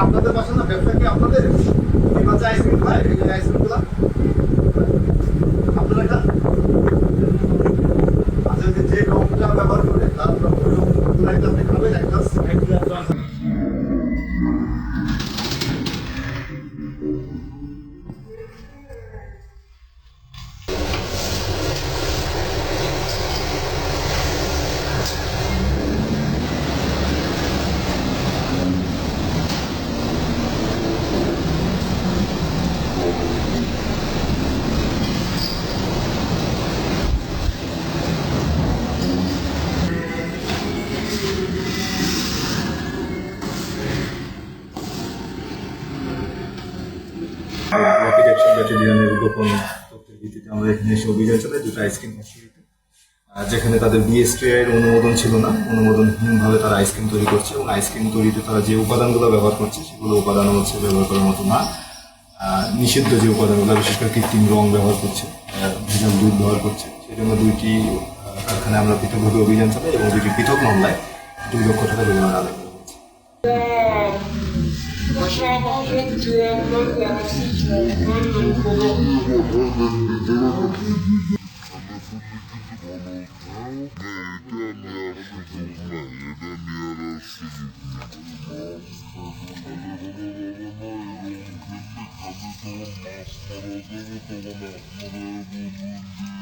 আপনাদের বাসা না ব্যবসা কি আপনাদের আইসক্রিম খায় এই আইসক্রিম গুলা আপনারা খান আচ্ছা যে রংটা ব্যবহার করে তার আপনি খাবেন একটা র্যাপিড অ্যাকশন ব্যাটালিয়নের গোপন তথ্যের ভিত্তিতে আমরা এখানে এসে অভিযান চালাই দুটো আইসক্রিম ফ্যাক্টরিতে, যেখানে তাদের বিএসটিআই এর অনুমোদন ছিল না, অনুমোদনহীনভাবে তারা আইসক্রিম তৈরি করছে এবং আইসক্রিম তৈরিতে তারা যে উপাদানগুলো ব্যবহার করছে সেগুলো উপাদান হচ্ছে ব্যবহার করার মতো না, নিষিদ্ধ যে উপাদানগুলো বিশেষ করে কৃত্রিম রং ব্যবহার করছে, ভেজাল দুধ ব্যবহার করছে। সেই জন্য দুইটি কারখানায় আমরা পৃথকভাবে অভিযান চালাই এবং দুইটি পৃথক মামলায় 2 লক্ষ টাকা জরিমানা আদায় করা হয়েছে। Mask